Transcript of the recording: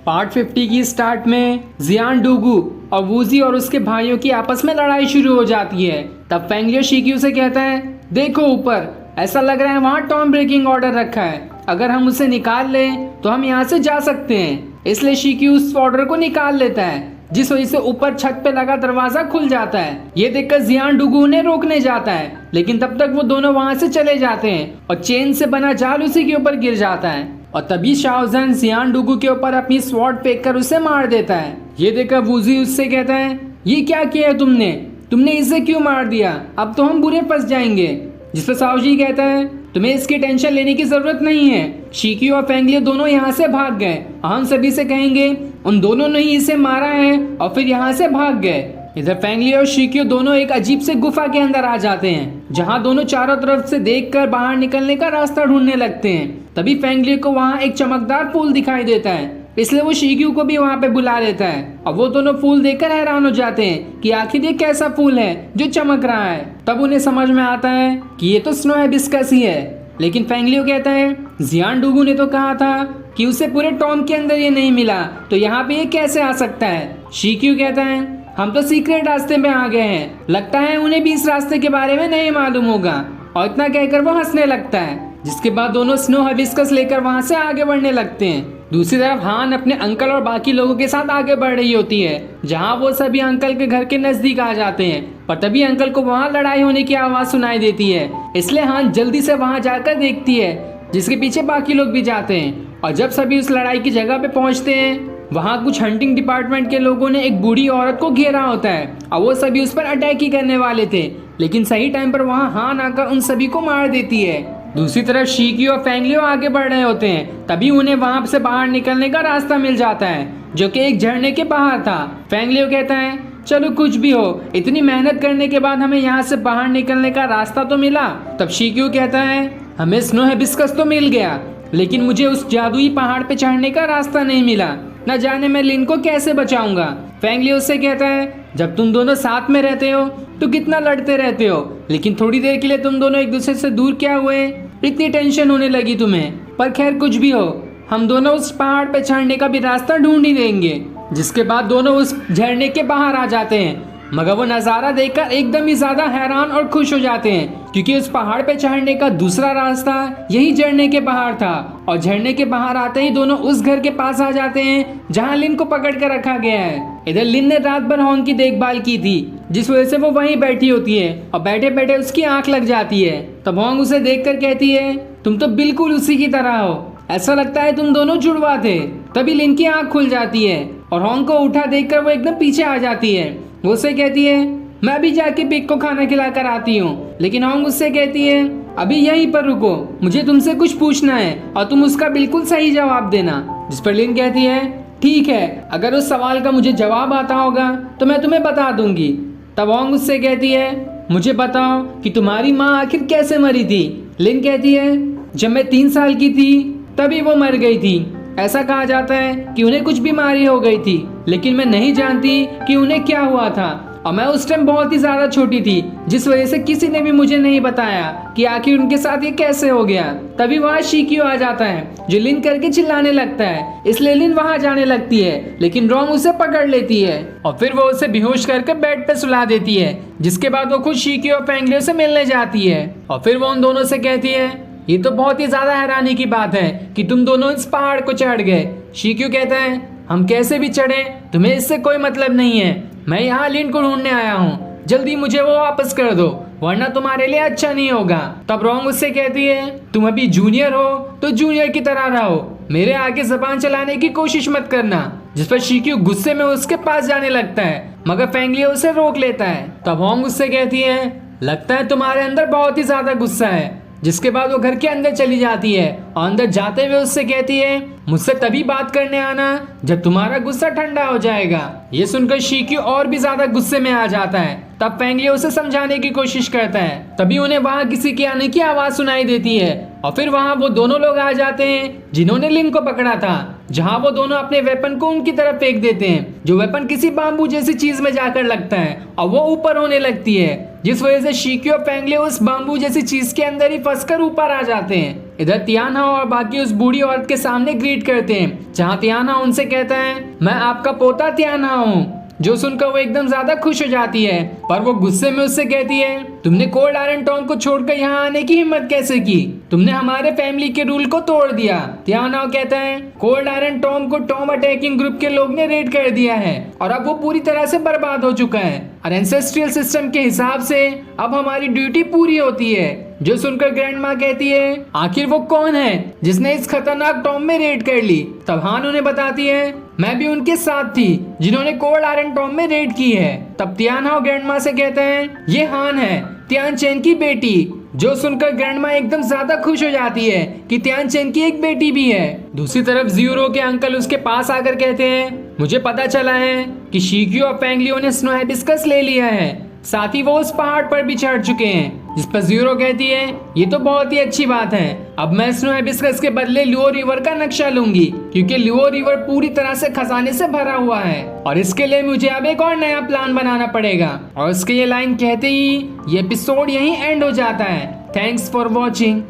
Part 50 की start में जियान डूगू और वूजी और उसके भाइयों की आपस में लड़ाई शुरू हो जाती है। तब फेंगलियो शिक्यू से कहता है, देखो ऊपर, ऐसा लग रहा है वहाँ टॉम ब्रेकिंग ऑर्डर रखा है। अगर हम उसे निकाल लें तो हम यहाँ से जा सकते हैं। इसलिए शिक्यू उस ऑर्डर को निकाल लेता है, जिस वजह से ऊपर छत पे लगा दरवाजा खुल जाता है। ये देखकर जियान डूगू उन्हें रोकने जाता है, लेकिन तब तक वो दोनों वहाँ से चले जाते हैं और चेन से बना जाल उसी के ऊपर गिर जाता है। और तभी शाओजन जियान डूगू के ऊपर अपनी स्वॉर्ड फेंक कर उसे मार देता है। ये देखकर वूजी उससे कहता है, ये क्या किया तुमने इसे क्यों मार दिया? अब तो हम बुरे फंस जाएंगे। जिस पर साओजी कहता है, तुम्हें इसकी टेंशन लेने की जरूरत नहीं है। शिक्यू और फेंगलियो दोनों यहाँ से भाग गए। हम सभी से कहेंगे उन दोनों ने ही इसे मारा है और फिर यहाँ से भाग गए। इधर फेंगलियो और शिक्यू दोनों एक अजीब से गुफा के अंदर आ जाते हैं, जहाँ दोनों चारों तरफ से देखकर बाहर निकलने का रास्ता ढूंढने लगते हैं। तभी फेंगलियो को वहाँ एक चमकदार फूल दिखाई देता है, इसलिए वो शिक्यू को भी वहाँ पे बुला लेता है। और वो दोनों फूल देखकर हैरान हो जाते हैं कि आखिर ये कैसा फूल है जो चमक रहा है। तब उन्हें समझ में आता है कि ये तो स्नो हिबिस्कस ही है। लेकिन फेंगलियो कहता है, जियान डूगू ने तो कहा था कि उसे पूरे टॉम के अंदर ये नहीं मिला, तो यहाँ पे ये कैसे आ सकता है? शिक्यू कहता है, हम तो सीक्रेट रास्ते में आ गए हैं, लगता है उन्हें भी इस रास्ते के बारे में नहीं मालूम होगा। और इतना कहकर वो हंसने लगता है, जिसके बाद दोनों स्नो हिबिस्कस लेकर वहाँ से आगे बढ़ने लगते हैं। दूसरी तरफ हान अपने अंकल और बाकी लोगों के साथ आगे बढ़ रही होती है, जहाँ वो सभी अंकल के घर के नजदीक आ जाते हैं। पर तभी अंकल को वहाँ लड़ाई होने की आवाज सुनाई देती है, इसलिए हान जल्दी से वहाँ जाकर देखती है, जिसके पीछे बाकी लोग भी जाते हैं। और जब सभी उस लड़ाई की जगह पे पहुँचते हैं, वहाँ कुछ हंटिंग डिपार्टमेंट के लोगों ने एक बूढ़ी औरत को घेरा होता है और वो सभी उस पर अटैक ही करने वाले थे, लेकिन सही टाइम पर वहाँ हान आकर उन सभी को मार देती है। दूसरी तरफ शिक्यू और फेंगलियो आगे बढ़ रहे होते हैं, तभी उन्हें वहाँ से बाहर निकलने का रास्ता मिल जाता है, जो कि एक झरने के बाहर था। फेंगलियो कहता है, चलो कुछ भी हो, इतनी मेहनत करने के बाद हमें यहाँ से बाहर निकलने का रास्ता तो मिला। तब शिक्यू कहता है, हमें स्नो हिबिस्कस तो मिल गया, लेकिन मुझे उस जादुई पहाड़ पे चढ़ने का रास्ता नहीं मिला। न जाने मैं लिन को कैसे बचाऊंगा। फेंगलियो उससे कहता है, जब तुम दोनों साथ में रहते हो तो कितना लड़ते रहते हो, लेकिन थोड़ी देर के लिए तुम दोनों एक दूसरे से दूर क्या हुए? इतनी टेंशन होने लगी तुम्हें। पर खैर कुछ भी हो, हम दोनों उस पहाड़ पे चढ़ने का भी रास्ता ढूंढ ही देंगे। जिसके बाद दोनों उस झरने के बाहर आ जाते हैं, मगर वो नज़ारा देखकर एकदम ही ज्यादा हैरान और खुश हो जाते हैं, क्योंकि उस पहाड़ पे चढ़ने का दूसरा रास्ता यही झरने के बाहर था। और झरने के बाहर आते ही दोनों उस घर के पास आ जाते हैं जहाँ लिन को पकड़ कर रखा गया है। इधर लिन ने रात भर होंग की देखभाल की थी, जिस वजह से वो वहीं बैठी होती है और बैठे बैठे उसकी आंख लग जाती है। तब होंग उसे देखकर कहती है, तुम तो बिल्कुल उसी की तरह हो, ऐसा लगता है तुम दोनों जुड़वा थे। तभी लिन की आंख खुल जाती है और होंग को उठा देखकर वो एकदम पीछे आ जाती है। वो उससे कहती है, मैं भी जाके पिग को खाना खिला कर आती हूँ। लेकिन होंग उससे कहती है, अभी यहीं पर रुको, मुझे तुमसे कुछ पूछना है और तुम उसका बिल्कुल सही जवाब देना। जिस पर लिन कहती है, ठीक है, अगर उस सवाल का मुझे जवाब आता होगा तो मैं तुम्हें बता दूंगी। तब होंग उससे कहती है, मुझे बताओ कि तुम्हारी माँ आखिर कैसे मरी थी? लिन कहती है, जब मैं 3 साल की थी तभी वो मर गई थी। ऐसा कहा जाता है कि उन्हें कुछ बीमारी हो गई थी, लेकिन मैं नहीं जानती कि उन्हें क्या हुआ था। और मैं उस टाइम बहुत ही ज्यादा छोटी थी, जिस वजह से किसी ने भी मुझे नहीं बताया कि आखिर उनके साथ ये कैसे हो गया। तभी वहाँ शिक्यू आ जाता है, जो लिन करके चिल्लाने लगता है, इसलिए लिन वहाँ जाने लगती है, लेकिन रोंग उसे पकड़ लेती है और फिर वो उसे बेहोश करके बेड पे सुला देती है। जिसके बाद वो खुद शिक्यू और फेंगलियो से मिलने जाती है और फिर वो उन दोनों से कहती है, ये तो बहुत ही ज्यादा हैरानी की बात है कि तुम दोनों इस पहाड़ को चढ़ गए। शिक्यू कहता है, हम कैसे भी चढ़े तुम्हें इससे कोई मतलब नहीं है, मैं यहाँ लिन को ढूंढने आया हूँ, जल्दी मुझे वो वापस कर दो, वरना तुम्हारे लिए अच्छा नहीं होगा। तब रोंग उससे कहती है, तुम अभी जूनियर हो तो जूनियर की तरह रहो, मेरे आगे जबान चलाने की कोशिश मत करना। जिस पर शिक्यू गुस्से में उसके पास जाने लगता है, मगर फेंगलियो उसे रोक लेता है। तब होंग उससे कहती है, लगता है तुम्हारे अंदर बहुत ही ज्यादा गुस्सा है। जिसके बाद वो घर के अंदर चली जाती है और अंदर जाते हुए उससे कहती है, मुझसे तभी बात करने आना जब तुम्हारा गुस्सा ठंडा हो जाएगा। ये सुनकर शिक्यू और भी ज्यादा गुस्से में आ जाता है। तब फेंगलियो उसे समझाने की कोशिश करता है, तभी उन्हें वहाँ किसी के आने की आवाज सुनाई देती है और फिर वहाँ वो दोनों लोग आ जाते हैं जिन्होंने लिन को पकड़ा था, जहाँ वो दोनों अपने वेपन को उनकी तरफ फेंक देते हैं, जो वेपन किसी बाम्बू जैसी चीज में जाकर लगता है और वो ऊपर होने लगती है, जिस वजह से शिक्यू और फेंगलियो उस बाम्बू जैसी चीज के अंदर ही फंसकर ऊपर आ जाते हैं। इधर तियाना और बाकी उस बूढ़ी औरत के सामने ग्रीट करते हैं, जहाँ तियाना उनसे कहता है मैं आपका पोता तियाना हूँ, जो सुनकर वो एकदम ज्यादा खुश हो जाती है। पर वो गुस्से में उससे कहती है तुमने कोल्ड आयरन टॉम को छोड़कर यहाँ आने की हिम्मत कैसे की, तुमने हमारे फैमिली के रूल को तोड़ दिया। तियाना कहता है कोल्ड आयरन टॉम को टॉम अटैकिंग ग्रुप के लोग ने रेड कर दिया है और अब वो पूरी तरह से बर्बाद हो चुका है और एंसेस्ट्रियल सिस्टम के हिसाब से अब हमारी ड्यूटी पूरी होती है। जो सुनकर ग्रैंड माँ कहती है आखिर वो कौन है जिसने इस खतरनाक टॉम में रेड कर ली। तब हान उन्हें बताती है मैं भी उनके साथ थी जिन्होंने कोल्ड आयरन टॉम में रेड की है। तब तियाना और ग्रैंड माँ से कहते हैं ये हान है तियान चेन की बेटी। जो सुनकर ग्रैंड माँ एकदम ज्यादा खुश हो जाती है कि तियान चेन की एक बेटी भी है। दूसरी तरफ ज़ीरो के अंकल उसके पास आकर कहते हैं मुझे पता चला है कि शिक्यू और फेंगलियो ने स्नो हिबिस्कस ले लिया है, साथ ही वो उस पहाड़ पर भी चढ़ चुके हैं। जिस पर ज़ीरो कहती है ये तो बहुत ही अच्छी बात है, अब मैं स्नो हिबिस्कस के बदले लुओ रिवर का नक्शा लूंगी क्योंकि लुओ रिवर पूरी तरह से खजाने से भरा हुआ है और इसके लिए मुझे अब एक और नया प्लान बनाना पड़ेगा। और उसके ये लाइन कहते ही ये एपिसोड यहीं एंड हो जाता है। Thanks for watching.